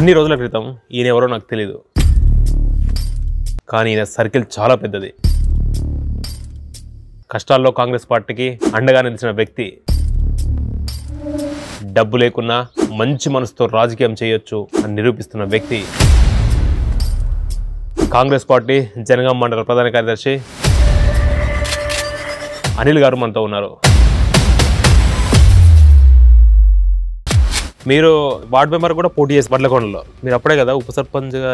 కొన్ని రోజుల క్రితం ఈయన ఎవరో నాకు తెలియదు, కానీ ఈయన సర్కిల్ చాలా పెద్దది. కష్టాల్లో కాంగ్రెస్ పార్టీకి అండగా నిలిచిన వ్యక్తి, డబ్బు లేకున్నా మంచి మనసుతో రాజకీయం చేయొచ్చు అని నిరూపిస్తున్న వ్యక్తి, కాంగ్రెస్ పార్టీ జనగాం మండల ప్రధాన కార్యదర్శి అనిల్ గారు మనతో ఉన్నారు. మీరు వార్డ్ మెంబర్ కూడా పోటీ చేసి బట్లకొండలో, మీరు అప్పుడే కదా ఉప సర్పంచ్గా?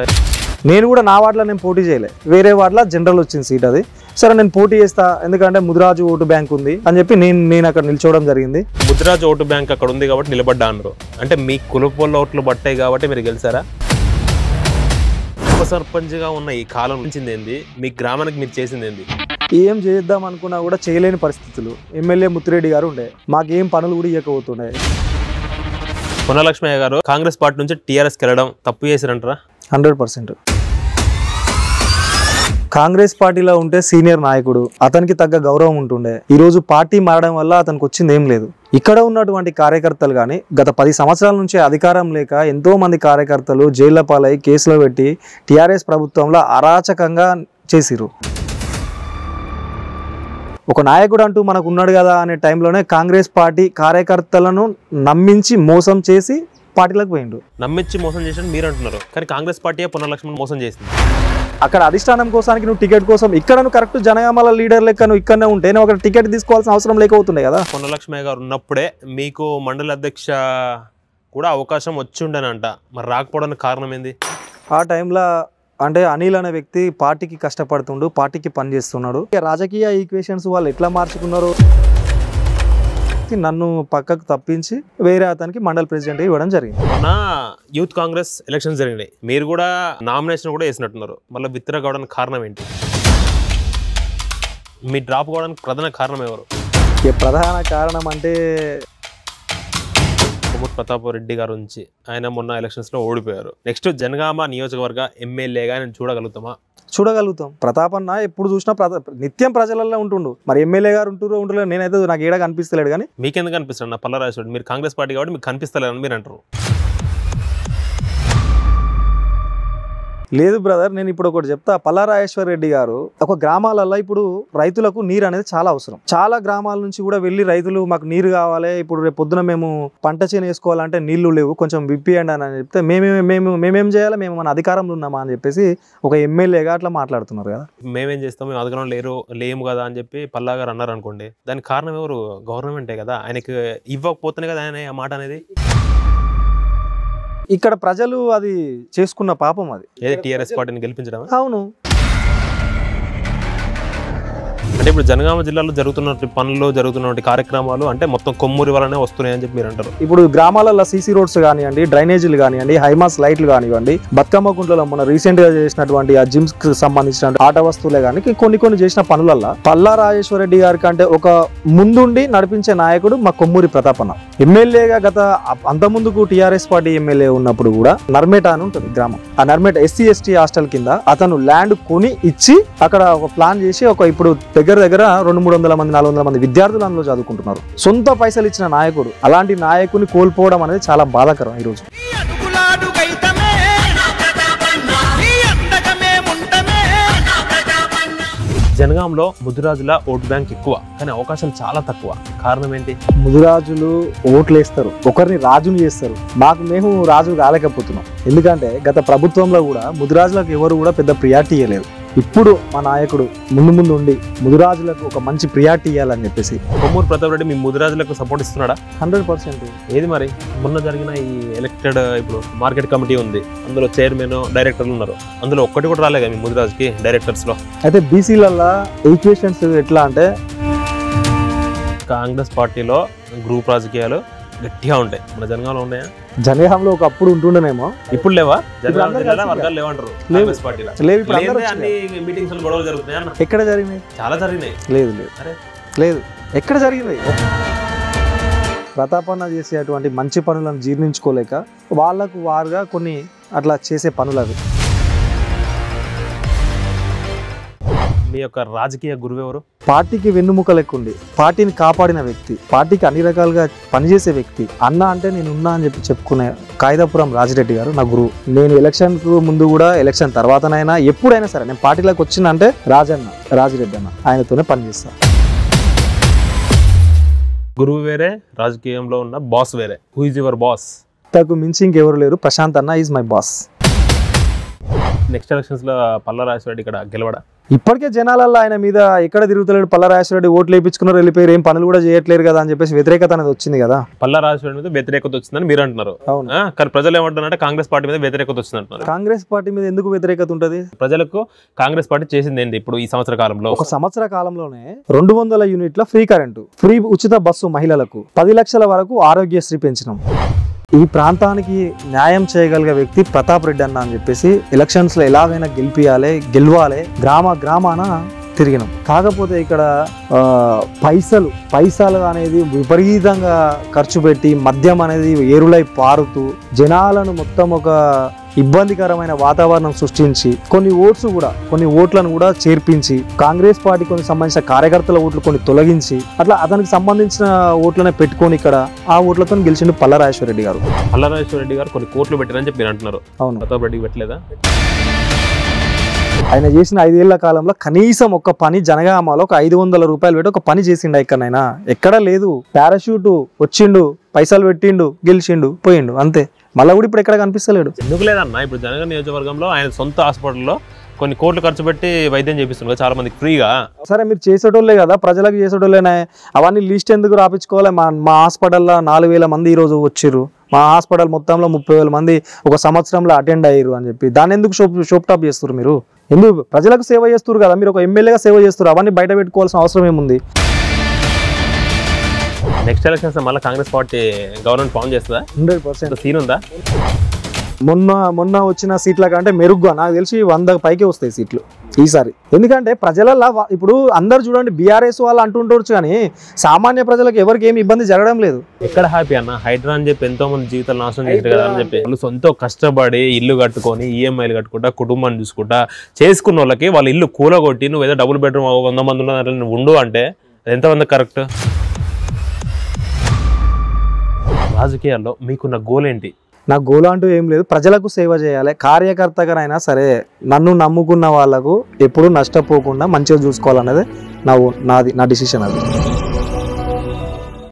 నేను కూడా నా వార్డులో నేను పోటీ చేయలే, వేరే వార్డులో జనరల్ వచ్చింది సీట్. అది సరే నేను పోటీ చేస్తా, ఎందుకంటే ముదిరాజు ఓటు బ్యాంక్ ఉంది అని చెప్పి నేను అక్కడ నిల్చోవడం జరిగింది. ముదిరాజు ఓటు బ్యాంక్ అక్కడ ఉంది కాబట్టి నిలబడ్డా అన్నారు. అంటే మీ కులపోళ్ళ ఓట్లు పట్టాయి కాబట్టి మీరు గెలిచారా? ఉప సర్పంచ్గా ఉన్న ఈ కాలం నుంచింది ఏంది, మీ గ్రామానికి మీరు చేసింది ఏంది? ఏం చేద్దాం అనుకున్నా కూడా చేయలేని పరిస్థితులు. ఎమ్మెల్యే ముత్తిరెడ్డి గారు ఉండే, మాకేం పనులు కూడా ఇవ్వకపోతుండే. పునలక్ష్మయ్య గారు కాంగ్రెస్కి పార్టీ నుంచి టీఆర్ఎస్కి వెళ్ళడం తప్పు చేసిరంటారా? 100%. కాంగ్రెస్ పార్టీలో ఉంటే సీనియర్ నాయకుడు, అతనికి తగ్గ గౌరవం ఉంటుండే. ఈరోజు పార్టీ మారడం వల్ల అతనికి వచ్చింది ఏం లేదు. ఇక్కడ ఉన్నటువంటి కార్యకర్తలు కానీ గత 10 సంవత్సరాల నుంచి అధికారం లేక ఎంతో మంది కార్యకర్తలు జైళ్ల పాలై కేసులో పెట్టి టీఆర్ఎస్ ప్రభుత్వంలో అరాచకంగా చేసిరు. ఒక నాయకుడు అంటూ మనకు ఉన్నాడు కదా అనే టైంలోనే కాంగ్రెస్ పార్టీ కార్యకర్తలను నమ్మించి మోసం చేసి పార్టీలకు పోయిండు. నమ్మించి మోసం చేసి మీరు అంటున్నారు, కానీ కాంగ్రెస్ పార్టీ పునలక్ష్మణ్ మోసం చేసింది. అక్కడ అధిష్టానం కోసానికి నువ్వు టికెట్ కోసం ఇక్కడ నువ్వు కరెక్ట్ జనగామల లీడర్ లెక్క నువ్వు ఇక్కడనే ఉంటే నువ్వు ఒక టికెట్ తీసుకోవాల్సిన అవసరం లేకపోతుండే కదా. పునలక్ష్మయ్య గారు ఉన్నప్పుడే మీకు మండల అధ్యక్ష కూడా అవకాశం వచ్చి ఉండనంట, మరి రాకపోవడానికి కారణం ఏంది? ఆ టైంలో అంటే అనిల్ అనే వ్యక్తి పార్టీకి కష్టపడుతుండు, పార్టీకి పనిచేస్తున్నాడు. రాజకీయ ఈక్వేషన్స్ వాళ్ళు ఎట్లా మార్చుకున్నారు, నన్ను పక్కకు తప్పించి వేరే అతనికి మండల్ ప్రెసిడెంట్ ఇవ్వడం జరిగింది. మొన్న యూత్ కాంగ్రెస్ ఎలక్షన్స్ జరిగినాయి, మీరు కూడా నామినేషన్ కూడా వేసినట్టున్నారు. మళ్ళీ విత్డ్రా కావడానికి కారణం ఏంటి? మీ డ్రాప్ కావడానికి ప్రధాన కారణం ఎవరు? ప్రధాన కారణం అంటే కొమ్ముటి ప్రతాప్ రెడ్డి గారు నుంచి, ఆయన మొన్న ఎలక్షన్స్లో ఓడిపోయారు. నెక్స్ట్ జనగామ నియోజకవర్గ ఎమ్మెల్యేగా నేను చూడగలుగుతామా? చూడగలుగుతాం. ప్రతాప్ అన్న ఎప్పుడు చూసినా నిత్యం ప్రజలలో ఉంటుండు. మరి ఎమ్మెల్యే గారు ఉంటున్నారు, నేనైతే నాకు ఏడా కనిపిస్తలేడు. కానీ మీకెందుకు కనిపిస్తాడు నా పల్లరాజు? మీరు కాంగ్రెస్ పార్టీ కాబట్టి మీకు కనిపిస్తలేదని మీరు అంటారు. లేదు బ్రదర్, నేను ఇప్పుడు ఒకటి చెప్తా. పల్లారాజేశ్వర రెడ్డి గారు ఒక గ్రామాలలో ఇప్పుడు రైతులకు నీరు అనేది చాలా అవసరం. చాలా గ్రామాల నుంచి కూడా వెళ్ళి రైతులు మాకు నీరు కావాలి, ఇప్పుడు రేపు పొద్దున మేము పంట చేను వేసుకోవాలంటే నీళ్లు లేవు, కొంచెం విప్పియండి అని చెప్తే మేమేం చేయాలి, మేము మన అధికారంలో ఉన్నామా అని చెప్పేసి ఒక ఎమ్మెల్యేగా అట్లా మాట్లాడుతున్నారు కదా. మేమేం చేస్తాం, మేము అధికారంలో లేము కదా అని చెప్పి పల్లా గారు అన్నారు అనుకోండి, దానికి కారణం ఎవరు? గవర్నమెంటే కదా. ఆయనకి ఇవ్వకపోతేనే కదా ఆయన ఆ మాట అనేది. ఇక్కడ ప్రజలు అది చేసుకున్న పాపం అది. ఏది టీఆర్ఎస్ పార్టీని గెలిపించడం? అవును. అంటే ఇప్పుడు జనగామ జిల్లాలో జరుగుతున్న పనులు, జరుగుతున్న కార్యక్రమాలు అంటే మొత్తం కొమ్మూరి వల్లనే వస్తున్నాయని చెప్పి మీరు అంటారు. ఇప్పుడు గ్రామాలలో సీసీ రోడ్స్ కానివ్వండి, డ్రైనేజీలు కానివ్వండి, హైమాస్ లైట్లు కానివ్వండి, బతుకమ్మ కుంటలో మన రీసెంట్ గా చేసినటువంటి ఆ జిమ్స్ కి సంబంధించిన ఆట వస్తువులే కానీ కొన్ని చేసిన పనులల్లో పల్లారాజేశ్వర రెడ్డి గారి కంటే ఒక ముందుండి నడిపించే నాయకుడు మా కొమ్మూరి ప్రతాప్ అన్న. ఎమ్మెల్యేగా గత అంతకుముందుకు టీఆర్ఎస్ పార్టీ ఎమ్మెల్యే ఉన్నప్పుడు కూడా నర్మేట అని ఉంటుంది గ్రామం. ఆ నర్మేట SC ST హాస్టల్ కింద అతను ల్యాండ్ కొని ఇచ్చి అక్కడ ఒక ప్లాన్ చేసి ఇప్పుడు దగ్గర 200-300 మంది 400 మంది విద్యార్థులు అందులో చదువుకుంటున్నారు. సొంత పైసలు ఇచ్చిన నాయకుడు, అలాంటి నాయకుని కోల్పోవడం అనేది చాలా బాధాకరం. ఈరోజు జనగాంలో ముదిరాజుల ఓటు బ్యాంక్ ఎక్కువ, కానీ అవకాశాలు చాలా తక్కువ. కారణం ఏంటి? ముదిరాజులు ఓట్లు వేస్తారు, ఒకరిని రాజుని చేస్తారు. మేము రాజు కాలేకపోతున్నాం. ఎందుకంటే గత ప్రభుత్వంలో కూడా ముదిరాజులకు ఎవరు కూడా పెద్ద ప్రియారిటీ ఇవ్వలేదు. ఇప్పుడు మా నాయకుడు ముందు ఉండి ముదిరాజులకు ఒక మంచి ప్రియారిటీ ఇవ్వాలని చెప్పేసి. కొమ్మూరి ప్రతాప్ రెడ్డి మీ ముదిరాజులకు సపోర్ట్ ఇస్తున్నాడా? 100%. ఏది మరి మొన్న జరిగిన ఈ ఎలక్టెడ్ ఇప్పుడు మార్కెట్ కమిటీ ఉంది, అందులో చైర్మన్ డైరెక్టర్లు ఉన్నారు, అందులో ఒక్కటి కూడా రాలేగా మీ ముదిరాజుకి డైరెక్టర్స్ లో? అయితే బీసీలలో ఈక్వేషన్స్ ఎట్లా అంటే కాంగ్రెస్ పార్టీలో గ్రూప్ రాజకీయాలు గట్టిగా ఉంటాయి. మన జనగాంలో ఉన్నాయా? జనగాంలో ఒకప్పుడు ఉంటుండేనేమో, ఇప్పుడు లేవా? వర్గాలు లేవంటారు. గొడవలు జరుగుతున్నాయి. ఎక్కడ జరిగినాయి? చాలా జరిగినాయి. లేదు ఎక్కడ జరిగినాయి? ప్రతాపన్న చేసేటువంటి మంచి పనులను జీర్ణించుకోలేక వాళ్ళకు వారుగా కొన్ని అట్లా చేసే పనులు అవి. మీ యొక్క రాజకీయ గురువు ఎవరు? పార్టీకి వెన్నుముక లెక్కుండి పార్టీని కాపాడిన వ్యక్తి, పార్టీకి అన్ని రకాలుగా పనిచేసే వ్యక్తి. అన్న అంటే నేను ఉన్నా అని చెప్పుకునే కాయిదాపురం రాజిరెడ్డి గారు నా గురువు. నేను ఎలక్షన్ కు ముందు కూడా, ఎలక్షన్ తర్వాతనైనా, ఎప్పుడైనా సరే నేను పార్టీలోకి వచ్చిన అంటే రాజిరెడ్డి అన్న, ఆయనతోనే పనిచేస్తా. గురువు వేరే, రాజకీయంలో ఉన్న బాస్ వేరే. Who is your boss? ఇంతకు మించి ఇంకెవరు లేరు. ప్రశాంత్ అన్న is my boss. Next elections లో పల్లా రాజేశ్వరరెడ్డి ఇక్కడ గెలవడా? ఇప్పటికే జనాలల్లో ఆయన మీద ఎక్కడ తిరుగుతలేడు. పల్లా రాజేశ్వరరెడ్డి ఓట్లు వేయించుకున్నారు, వెళ్ళిపోయారు, ఏం పనులు కూడా చేయట్లేరు కదా అని చెప్పేసి వ్యతిరేకత అనేది వచ్చింది కదా. పల్లా రాజేశ్వరరెడ్డి మీద వ్యతిరేకత వచ్చిందని మీరు అంటున్నారు. అవును. కానీ ప్రజలు ఏమంటున్నారంటే కాంగ్రెస్ పార్టీ మీద వ్యతిరేకత వచ్చింది అంటున్నారు. కాంగ్రెస్ పార్టీ మీద ఎందుకు వ్యతిరేకత ఉంటుంది? ప్రజలకు కాంగ్రెస్ పార్టీ చేసింది ఏంటి ఇప్పుడు ఈ సంవత్సర కాలంలో? ఒక సంవత్సర కాలంలోనే 200 యూనిట్ల ఫ్రీ కరెంటు, ఫ్రీ ఉచిత బస్సు మహిళలకు, 10 లక్షల వరకు ఆరోగ్యశ్రీ పెంచినాం. ఈ ప్రాంతానికి న్యాయం చేయగలిగే వ్యక్తి ప్రతాప్ రెడ్డి అన్న అని చెప్పేసి ఎలక్షన్స్ లో ఎలాగైనా గెలవాలి గ్రామాన తిరిగినాం. కాకపోతే ఇక్కడ పైసలు అనేది విపరీతంగా ఖర్చు పెట్టి, మద్యం అనేది ఏరులై పారుతూ జనాలను మొత్తం ఒక ఇబ్బందికరమైన వాతావరణం సృష్టించి, కొన్ని ఓట్లను కూడా చేర్పించి, కాంగ్రెస్ పార్టీకి సంబంధించిన కార్యకర్తల ఓట్లు కొన్ని తొలగించి, అట్లా అతనికి సంబంధించిన ఓట్లనే పెట్టుకొని ఇక్కడ ఆ ఓట్లతో గెలిచిండు పల్లా రాజేశ్వరరెడ్డి గారు. పల్లా రాజేశ్వరరెడ్డి గారు కొన్ని కోట్లు పెట్టారని చెప్పి మీరు అంటున్నారు. అవును. ప్రతాప్ రెడ్డికి పెట్టలేదా? ఆయన చేసిన 5 ఏళ్ల కాలంలో కనీసం ఒక పని, జనగామాలో ఒక 500 రూపాయలు పెట్టి ఒక పని చేసిండు. ఎక్కడైనా ఎక్కడా లేదు. పారాషూట్ వచ్చిండు, పైసలు పెట్టిండు, గెలిచిండు, పోయిండు, అంతే. మళ్ళీ కూడా ఇప్పుడు ఎక్కడ కనిపిస్తలేడు. ఎందుకు లేదన్న? ఇప్పుడు జనగామ నియోజకవర్గంలో ఆయన సొంత హాస్పిటల్లో కొన్ని కోట్లు ఖర్చు పెట్టి వైద్యం చేపిస్తున్నారు చాలా మందికి ఫ్రీగా. సరే మీరు చేసేటోళ్ళే కదా, ప్రజలకు చేసేటోళ్ళేనా? అవన్నీ లిస్ట్ ఎందుకు రాపించుకోవాలి? మా హాస్పిటల్లో 4000 మంది ఈరోజు వచ్చిర్రు, మా హాస్పిటల్ మొత్తంలో 30,000 మంది ఒక సంవత్సరంలో అటెండ్ అయ్యారు అని చెప్పి దాన్ని ఎందుకు షోప్ టాప్ చేస్తారు? మీరు ఎందుకు ప్రజలకు సేవ చేస్తారు కదా, మీరు ఒక ఎమ్మెల్యేగా సేవ చేస్తారు, అవన్నీ బయట పెట్టుకోవాల్సిన అవసరం ఏముంది? నెక్స్ట్ ఎలక్షన్స్ మళ్ళీ కాంగ్రెస్ పార్టీ గవర్నమెంట్ ఫామ్ చేస్తుందా? 100% సీన్ ఉందా? మొన్న వచ్చిన సీట్ల కంటే మెరుగ్గా నాకు తెలిసి 100 పైకే వస్తాయి సీట్లు ఈసారి. ఎందుకంటే ప్రజలలో ఇప్పుడు అందరు చూడండి, బీఆర్ఎస్ వాళ్ళు అంటుండొచ్చు కానీ సామాన్య ప్రజలకు ఎవరికి ఏమి ఇబ్బంది జరగడం లేదు. ఎక్కడ హ్యాపీ అన్న? హైడ్రా అని చెప్పి ఎంతో మంది జీవితాలు నాశనం చేశారు కదా అని చెప్పి వాళ్ళు సొంత కష్టపడి ఇల్లు కట్టుకొని ఈఎంఐలు కట్టుకుంటా కుటుంబాన్ని చూసుకుంటా చేసుకున్న వాళ్ళకి వాళ్ళ ఇల్లు కూలగొట్టి నువ్వు ఏదో డబుల్ బెడ్రూమ్ 100 మంది ఉన్న నువ్వు ఉండు అంటే ఎంతమంది కరెక్ట్? రాజకీయాల్లో మీకున్న గోల్ ఏంటి? నా గోల్ అంటూ ఏం లేదు, ప్రజలకు సేవ చేయాలి. కార్యకర్తగానైనా సరే నన్ను నమ్ముకున్న వాళ్ళకు ఎప్పుడూ నష్టపోకుండా మంచిగా చూసుకోవాలనేది నా డిసిషన్ అది.